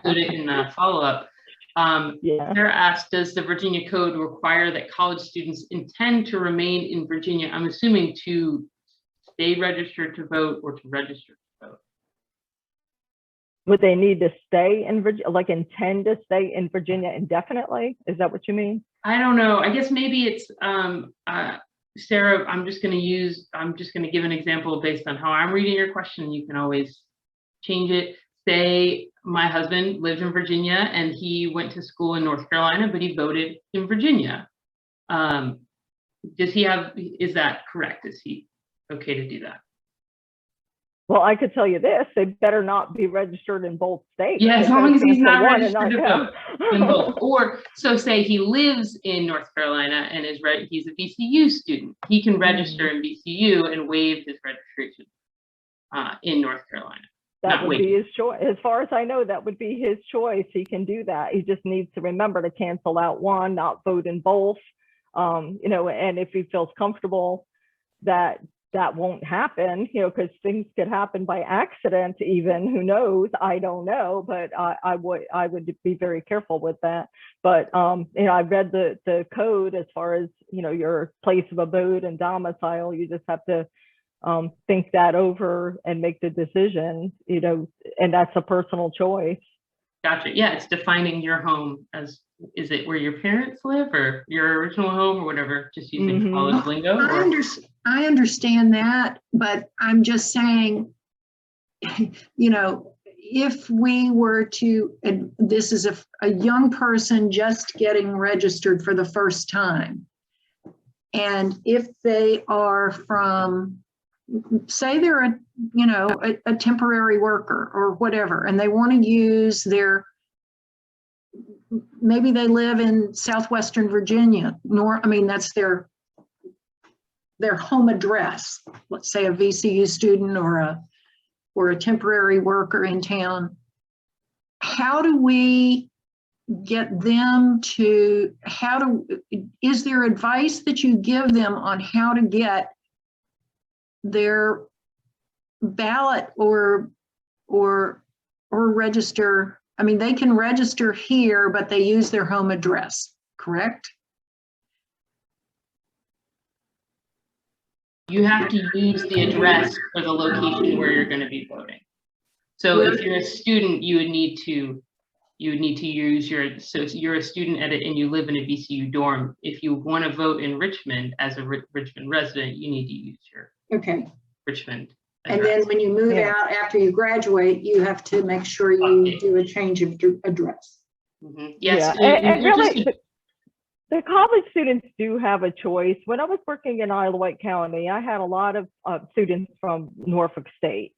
Put it in the follow-up. Yeah. Sarah asked, does the Virginia Code require that college students intend to remain in Virginia? I'm assuming to stay registered to vote or to register to vote. Would they need to stay in Virginia, like intend to stay in Virginia indefinitely? Is that what you mean? I don't know. I guess maybe it's Sarah, I'm just going to give an example based on how I'm reading your question. You can always change it. Say my husband lives in Virginia and he went to school in North Carolina, but he voted in Virginia. Is that correct? Is he okay to do that? Well, I could tell you this, they better not be registered in both states. Yeah, as long as he's not registered to vote. In both. Or, so say he lives in North Carolina and he's a VCU student. He can register in VCU and waive his registration in North Carolina. That would be his choice. As far as I know, that would be his choice. He can do that. He just needs to remember to cancel out one, not vote in both. And if he feels comfortable that won't happen, because things could happen by accident even, who knows, I don't know, but I would be very careful with that. But I read the code as far as your place of abode and domicile. You just have to think that over and make the decision, and that's a personal choice. Gotcha. Yeah, it's defining your home as, is it where your parents live or your original home or whatever, just using college lingo? I understand that, but I'm just saying, if we were to, and this is a young person just getting registered for the first time, and if they are from, say they're a temporary worker or whatever, and they want to use maybe they live in southwestern Virginia, that's their home address. Let's say a VCU student or a temporary worker in town. How do we get them to, is there advice that you give them on how to get their ballot or register? I mean, they can register here, but they use their home address, correct? You have to use the address for the location where you're going to be voting. So if you're a student, you would need to use so if you're a student and you live in a VCU dorm, if you want to vote in Richmond as a Richmond resident, you need to use your Richmond address. And then when you move out after you graduate, you have to make sure you do a change of address. Yes. Yeah. And really, the college students do have a choice. When I was working in Isle of Wight County, I had a lot of students from Norfolk State.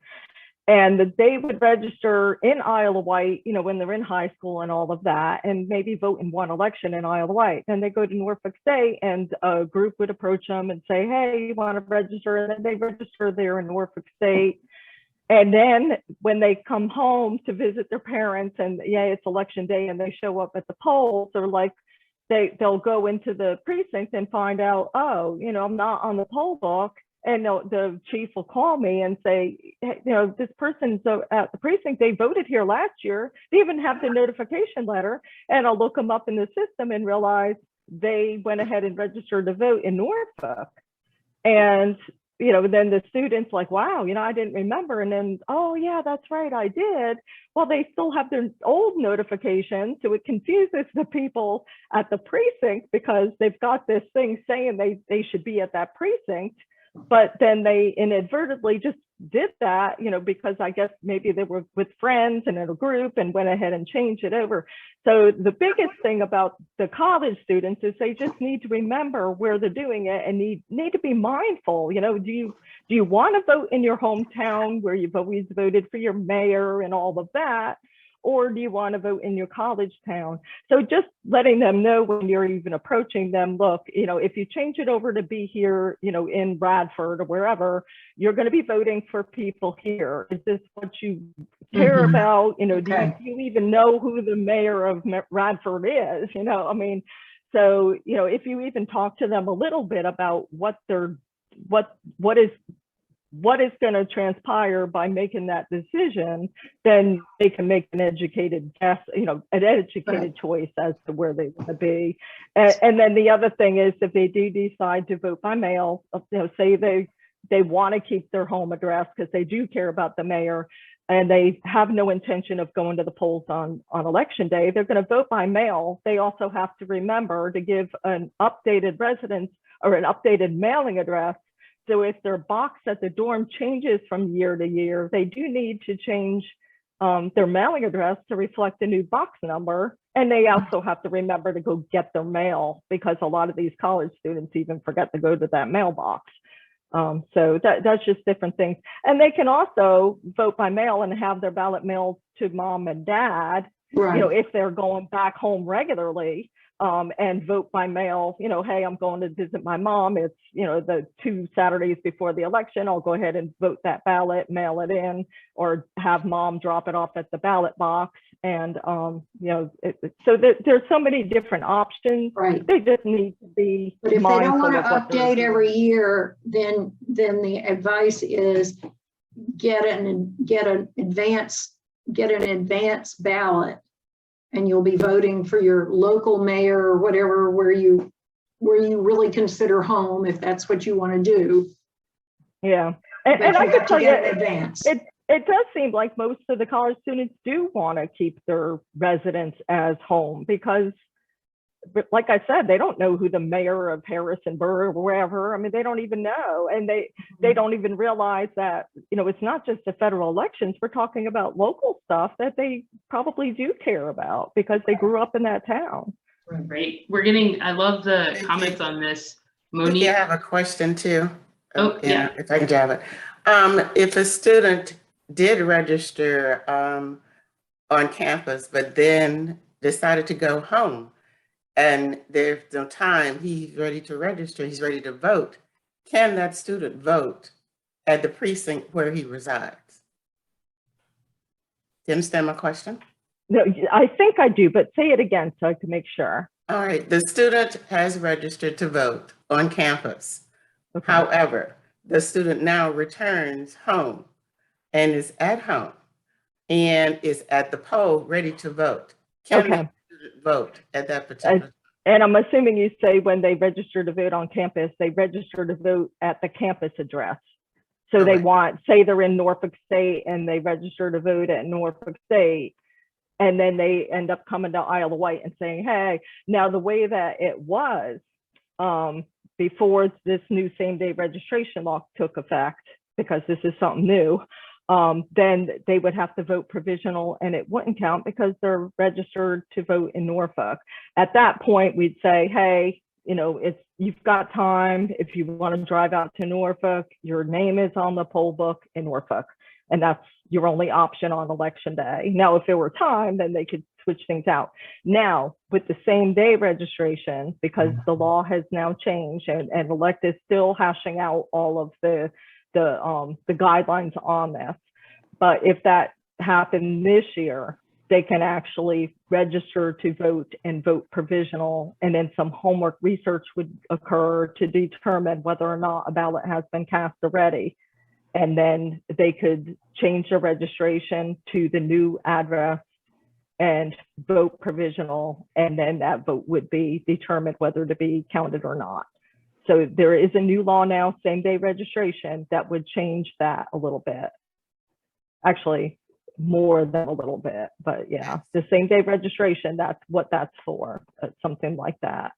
And they would register in Isle of Wight, when they're in high school and all of that, and maybe vote in one election in Isle of Wight. Then they go to Norfolk State and a group would approach them and say, hey, you want to register? And then they register there in Norfolk State. And then when they come home to visit their parents and it's election day and they show up at the polls, they're like, they'll go into the precinct and find out, oh, I'm not on the poll book. And the chief will call me and say, hey, this person's at the precinct, they voted here last year. They even have the notification letter. And I'll look them up in the system and realize they went ahead and registered to vote in Norfolk. And, then the student's like, wow, I didn't remember. And then, oh, yeah, that's right, I did. Well, they still have their old notification. So it confuses the people at the precinct because they've got this thing saying they should be at that precinct. But then they inadvertently just did that, because I guess maybe they were with friends and in a group and went ahead and changed it over. So the biggest thing about the college students is they just need to remember where they're doing it and need to be mindful. Do you want to vote in your hometown where you've always voted for your mayor and all of that? or do you want to vote in your college town? So just letting them know when you're even approaching them, look, if you change it over to be here, in Bradford or wherever, you're going to be voting for people here. Is this what you care about? Okay. Do you even know who the mayor of Bradford is? So, if you even talk to them a little bit about what is going to transpire by making that decision, then they can make an educated guess, an educated choice as to where they want to be. And then the other thing is, if they do decide to vote by mail, say they want to keep their home address because they do care about the mayor, and they have no intention of going to the polls on election day, they're going to vote by mail. They also have to remember to give an updated residence or an updated mailing address. So if their box at the dorm changes from year to year, they do need to change their mailing address to reflect the new box number. And they also have to remember to go get their mail, because a lot of these college students even forget to go to that mailbox. So that's just different things. And they can also vote by mail and have their ballot mailed to mom and dad, Right. if they're going back home regularly, and vote by mail, hey, I'm going to visit my mom. It's, the 2 Saturdays before the election, I'll go ahead and vote that ballot, mail it in, or have mom drop it off at the ballot box. And, so there's so many different options. Right. They just need to be But if they don't mindful want to of what they're update doing. every year, then the advice is get an advance ballot, and you'll be voting for your local mayor or whatever, where you really consider home, if that's what you want to do. Yeah. But And I you can have tell to you, get an advance. it does seem like most of the college students do want to keep their residence as home, because, like I said, they don't know who the mayor of Harrisonburg or wherever. I mean, they don't even know. And they don't even realize that, it's not just the federal elections. We're talking about local stuff that they probably do care about because they grew up in that town. Right. I love the comments on this. Monique. Yeah, I have a question too. Oh, yeah. If I can jab it. If a student did register on campus, but then decided to go home, and there's no time, he's ready to register, he's ready to vote, can that student vote at the precinct where he resides? Do you understand my question? No, I think I do, but say it again so I can make sure. All right, the student has registered to vote on campus. Okay. However, the student now returns home and is at home and is at the poll ready to vote. Can the student vote at that particular time? And I'm assuming you say when they register to vote on campus, they register to vote at the campus address. So they say they're in Norfolk State and they register to vote at Norfolk State, and then they end up coming to Isle of Wight and saying, hey, now the way that it was before this new same-day registration law took effect, because this is something new, then they would have to vote provisional and it wouldn't count because they're registered to vote in Norfolk. At that point, we'd say, hey, you've got time. If you want to drive out to Norfolk, your name is on the poll book in Norfolk, and that's your only option on election day. Now, if there were time, then they could switch things out. Now, with the same day registration, because the law has now changed and elect is still hashing out all of the guidelines on this. But if that happened this year, they can actually register to vote and vote provisional, and then some homework research would occur to determine whether or not a ballot has been cast already. And then they could change their registration to the new address and vote provisional, and then that vote would be determined whether to be counted or not. So there is a new law now, same day registration, that would change that a little bit. Actually, more than a little bit, but yeah, the same day registration, that's what that's for, something like that.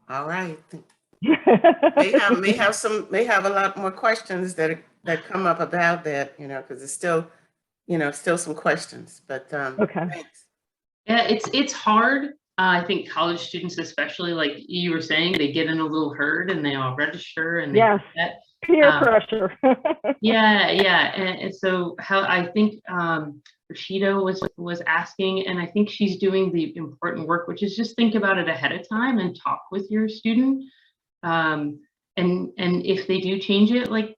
All right. May have a lot more questions that come up about that, because it's still, still some questions, but Okay. Thanks. Yeah, it's hard. I think college students, especially like you were saying, they get in a little herd and they all register and they Yes. that. Peer pressure. Yeah. And so how I think Rashida was asking, and I think she's doing the important work, which is just think about it ahead of time and talk with your student. And if they do change it, like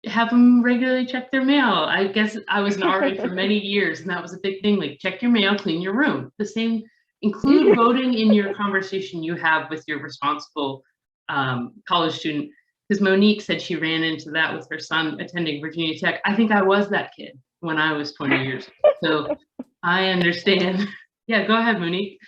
have them regularly check their mail. I guess I was an RA for many years, and that was a big thing. Like check your mail, clean your room. The same. Include voting in your conversation you have with your responsible college student. Because Monique said she ran into that with her son attending Virginia Tech. I think I was that kid when I was 20 years old. So I understand. Yeah, go ahead, Monique.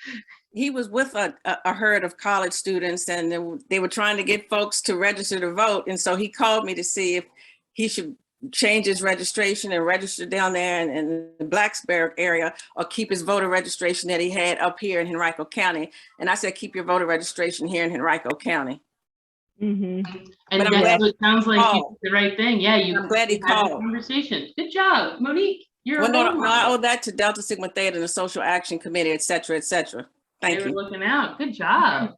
He was with a herd of college students, and they were trying to get folks to register to vote. And so he called me to see if he should change his registration and register down there in the Blacksburg area, or keep his voter registration that he had up here in Henrico County. And I said, keep your voter registration here in Henrico County. Mm-hmm. And But I'm yes, glad it sounds like you called. did the right thing. Yeah, I'm glad he had a called. conversation. Good job, Monique. You're Well, a no, role I model. owe that to Delta Sigma Theta and the Social Action Committee, et cetera, et cetera. Thank They were you. looking out. Good job.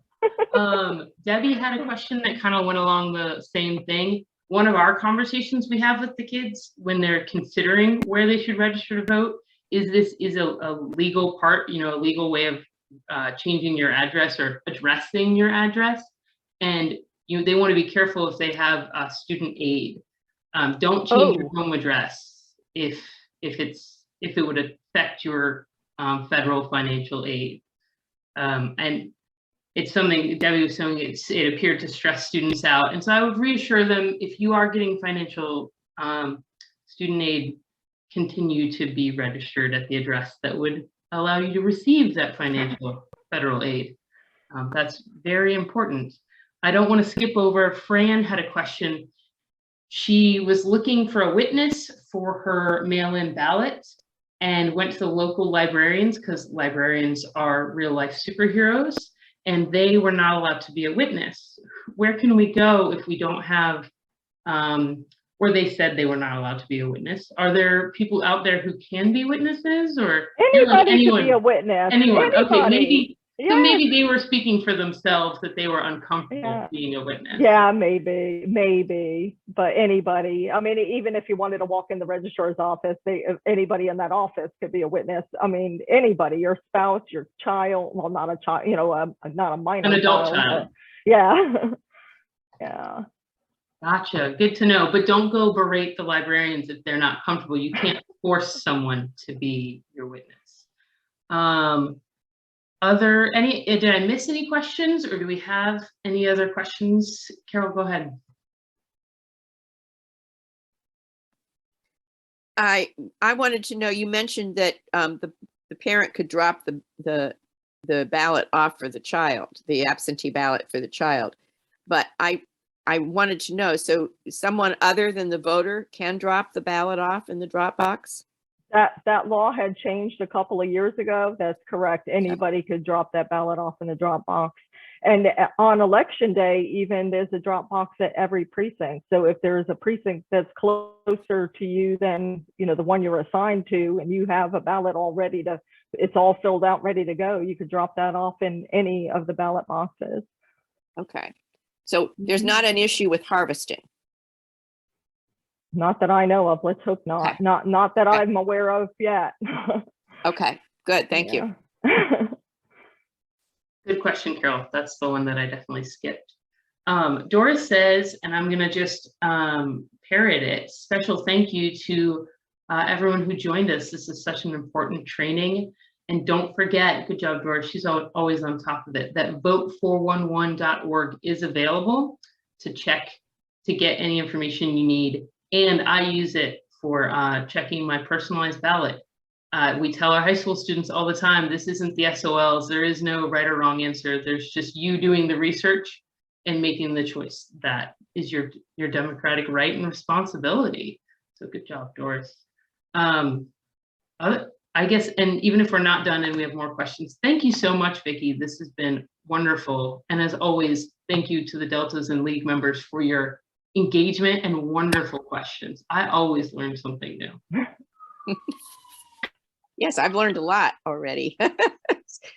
Debbie had a question that kind of went along the same thing. One of our conversations we have with the kids when they're considering where they should register to vote is this is a legal part, a legal way of changing your address or addressing your address. And they want to be careful if they have student aid. Don't change your home address if it would affect your federal financial aid. And it's something Debbie was saying, it appeared to stress students out. And so I would reassure them, if you are getting financial student aid, continue to be registered at the address that would allow you to receive that financial federal aid. That's very important. I don't want to skip over, Fran had a question. She was looking for a witness for her mail-in ballot and went to the local librarians, because librarians are real life superheroes, and they were not allowed to be a witness. Where can we go if we don't have, or they said they were not allowed to be a witness? Are there people out there who can be witnesses, or Anybody can be a witness. Anyone. Anybody. Okay, maybe. Yeah. So maybe they were speaking for themselves, that they were uncomfortable being a witness. Yeah, maybe, but anybody. I mean, even if you wanted to walk in the registrar's office, anybody in that office could be a witness. I mean, anybody, your spouse, your child, well, not a child, not a minor. An adult child. Yeah. Yeah. Gotcha. Good to know. But don't go berate the librarians if they're not comfortable. You can't force someone to be your witness. Did I miss any questions, or do we have any other questions? Carol, go ahead. I wanted to know, you mentioned that the parent could drop the ballot off for the child, the absentee ballot for the child. But I wanted to know, so someone other than the voter can drop the ballot off in the drop box? That law had changed a couple of years ago. That's correct. Anybody could drop that ballot off in the drop box. And on election day, even there's a drop box at every precinct. So if there's a precinct that's closer to you than, the one you're assigned to, and you have a ballot all ready to, it's all filled out, ready to go, you could drop that off in any of the ballot boxes. Okay. So there's not an issue with harvesting? Not that I know of. Let's hope not. Okay. Not that I'm aware of yet. Okay, good. Thank you. Good question, Carol. That's the one that I definitely skipped. Doris says, and I'm going to just parrot it, special thank you to everyone who joined us. This is such an important training. And don't forget, good job, Doris, she's always on top of it, that vote411.org is available to check, to get any information you need. And I use it for checking my personalized ballot. We tell our high school students all the time, this isn't the SOLs. There is no right or wrong answer. There's just you doing the research and making the choice. That is your democratic right and responsibility. So good job, Doris. I guess, and even if we're not done and we have more questions, thank you so much, Vicki. This has been wonderful. And as always, thank you to the Deltas and League members for your engagement and wonderful questions. I always learn something new. Yes, I've learned a lot already.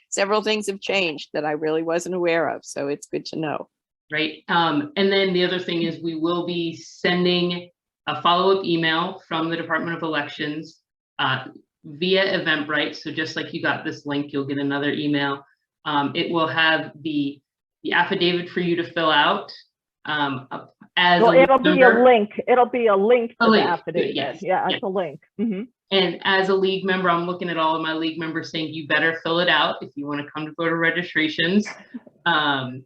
Several things have changed that I really wasn't aware of, so it's good to know. right? And then the other thing is we will be sending a follow-up email from the Department of Elections via Eventbrite. So just like you got this link, you'll get another email. It will have the affidavit for you to fill out. As Well, a it'll be member. a link. It'll be a link to A the link, affidavit. yes, Yeah, yes. it's a link. Mhm. And as a league member, I'm looking at all of my league members saying, you better fill it out if you want to come to voter registrations. And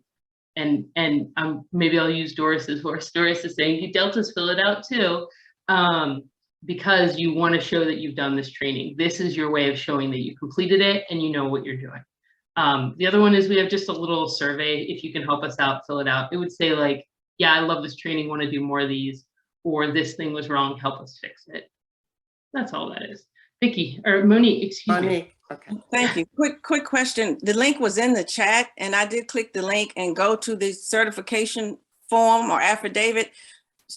maybe I'll use Doris's voice. Doris is saying, you Deltas, fill it out too. Because you want to show that you've done this training. This is your way of showing that you completed it and you know what you're doing. The other one is we have just a little survey. If you can help us out, fill it out. It would say like, yeah, I love this training, want to do more of these, or this thing was wrong, help us fix it. That's all that is. Vicki, or Monique, excuse me. Monique, okay. Thank you. Quick question. The link was in the chat and I did click the link and go to the certification form or affidavit.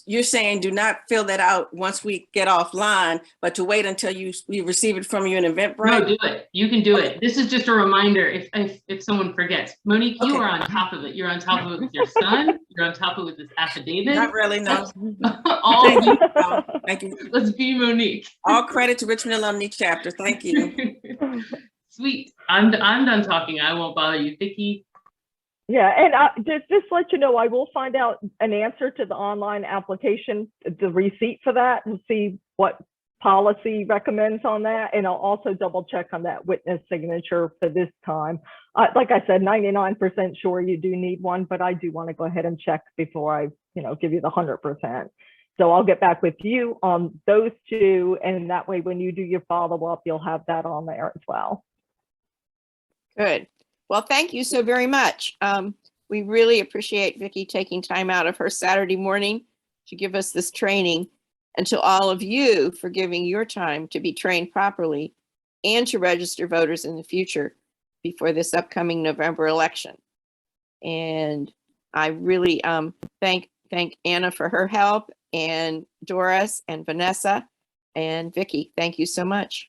You're saying do not fill that out once we get offline, but to wait until we receive it from you in Eventbrite? No, do it. You can do it. This is just a reminder if someone forgets. Monique, you Okay. are on top of it. You're on top of it with your son. You're on top of it with this affidavit. Not really, no. All Thank you. Thank you. Let's be Monique. All credit to Richmond Alumni Chapter. Thank you. Sweet. I'm done talking. I won't bother you. Vicki. Yeah, and just let you know, I will find out an answer to the online application, the receipt for that, and see what policy recommends on that. And I'll also double check on that witness signature for this time. Like I said, 99% sure you do need one, but I do want to go ahead and check before I, give you the 100%. So I'll get back with you on those two, and that way when you do your follow-up, you'll have that on there as well. Good. Well, thank you so very much. We really appreciate Vicki taking time out of her Saturday morning to give us this training, and to all of you for giving your time to be trained properly and to register voters in the future before this upcoming November election. And I really thank Anna for her help, and Doris and Vanessa and Vicki. Thank you so much.